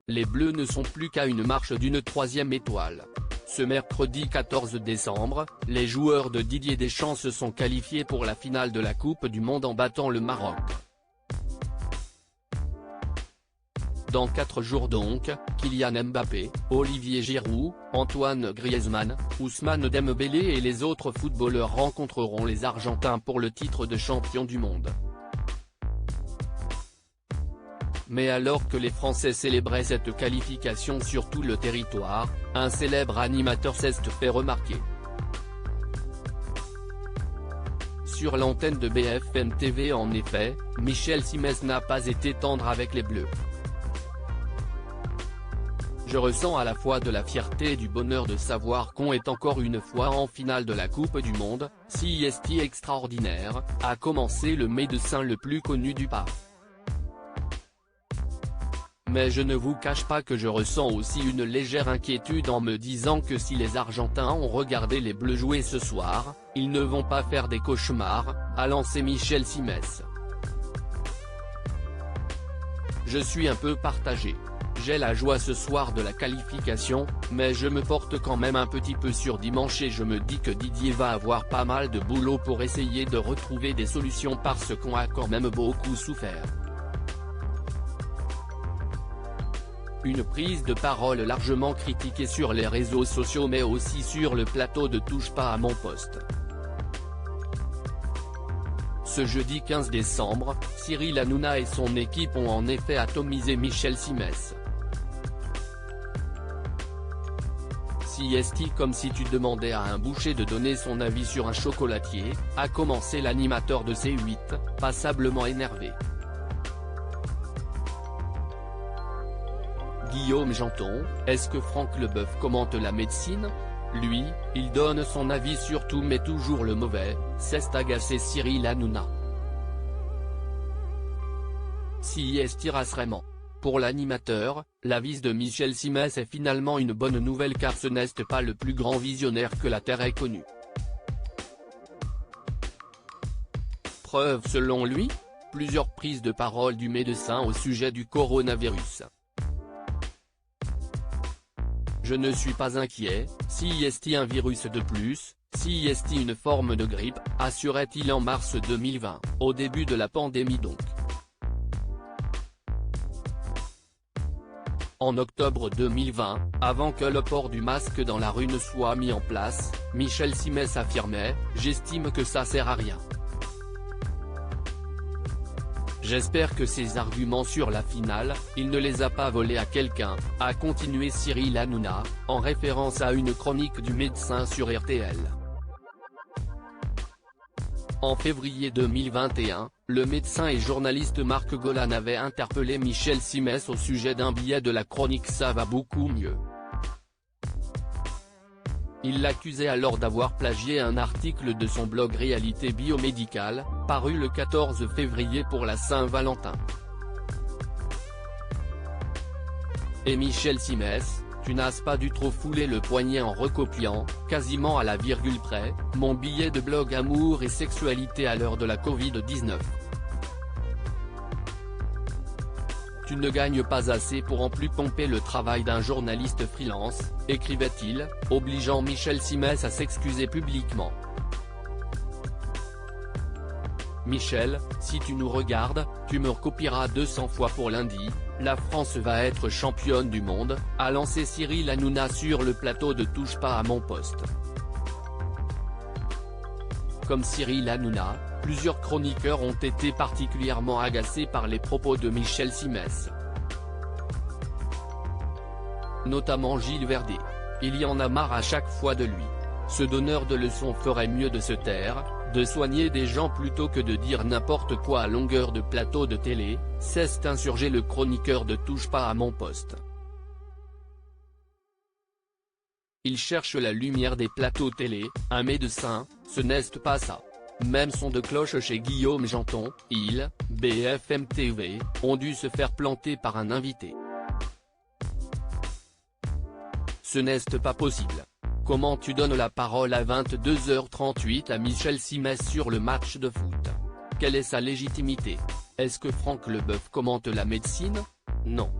les Bleus ne sont plus qu'à une marche d'une 3e étoile. Ce mercredi 14 décembre, les joueurs de Didier Deschamps se sont qualifiés pour la finale de la Coupe du Monde en battant le Maroc. Dans 4 jours donc, Kylian Mbappé, Olivier Giroud, Antoine Griezmann, Ousmane Dembélé et les autres footballeurs rencontreront les Argentins pour le titre de champion du monde. Mais alors que les Français célébraient cette qualification sur tout le territoire, un célèbre animateur s'est fait remarquer. Sur l'antenne de BFM TV en effet, Michel Simès n'a pas été tendre avec les Bleus. Je ressens à la fois de la fierté et du bonheur de savoir qu'on est encore une fois en finale de la Coupe du Monde, c'est extraordinaire, a commencé le médecin le plus connu du PAF. Mais je ne vous cache pas que je ressens aussi une légère inquiétude en me disant que si les Argentins ont regardé les Bleus jouer ce soir, ils ne vont pas faire des cauchemars, a lancé Michel Simès. Je suis un peu partagé. J'ai la joie ce soir de la qualification, mais je me porte quand même un petit peu sur dimanche et je me dis que Didier va avoir pas mal de boulot pour essayer de retrouver des solutions parce qu'on a quand même beaucoup souffert. Une prise de parole largement critiquée sur les réseaux sociaux mais aussi sur le plateau de Touche pas à mon poste. Ce jeudi 15 décembre, Cyril Hanouna et son équipe ont en effet atomisé Michel Simès. C'est comme si tu demandais à un boucher de donner son avis sur un chocolatier, a commencé l'animateur de C8, passablement énervé. Guillaume Janton, est-ce que Franck Leboeuf commente la médecine? Lui, il donne son avis sur tout mais toujours le mauvais, s'est agacé Cyril Hanouna. Rassurement. Pour l'animateur, l'avis de Michel Simès est finalement une bonne nouvelle car ce n'est pas le plus grand visionnaire que la Terre ait connu. Preuve selon lui, plusieurs prises de parole du médecin au sujet du coronavirus. Je ne suis pas inquiet, c'est un virus de plus, c'est une forme de grippe, assurait-il en mars 2020, au début de la pandémie donc. En octobre 2020, avant que le port du masque dans la rue ne soit mis en place, Michel Simès affirmait « J'estime que ça sert à rien. J'espère que ces arguments sur la finale, il ne les a pas volés à quelqu'un », a continué Cyril Hanouna, en référence à une chronique du médecin sur RTL. En février 2021, le médecin et journaliste Marc Golan avait interpellé Michel Simès au sujet d'un billet de la chronique Ça va beaucoup mieux. Il l'accusait alors d'avoir plagié un article de son blog Réalité biomédicale, paru le 14 février pour la Saint-Valentin. Et Michel Simès, tu n'as pas dû trop fouler le poignet en recopiant, quasiment à la virgule près, mon billet de blog Amour et sexualité à l'heure de la Covid-19. Tu ne gagnes pas assez pour en plus pomper le travail d'un journaliste freelance, écrivait-il, obligeant Michel Simès à s'excuser publiquement. Michel, si tu nous regardes, tu me recopieras 200 fois pour lundi, la France va être championne du monde, a lancé Cyril Hanouna sur le plateau de Touche pas à mon poste. Comme Cyril Hanouna, plusieurs chroniqueurs ont été particulièrement agacés par les propos de Michel Simès. Notamment Gilles Verdet. Il y en a marre à chaque fois de lui. Ce donneur de leçons ferait mieux de se taire, de soigner des gens plutôt que de dire n'importe quoi à longueur de plateau de télé, s'est insurgé le chroniqueur de Touche pas à mon poste. Il cherche la lumière des plateaux télé, un médecin, ce n'est pas ça. Même son de cloche chez Guillaume Janton, BFM TV, ont dû se faire planter par un invité. Ce n'est pas possible. Comment tu donnes la parole à 22h38 à Michel Simès sur le match de foot? Quelle est sa légitimité? Est-ce que Franck Leboeuf commente la médecine? Non.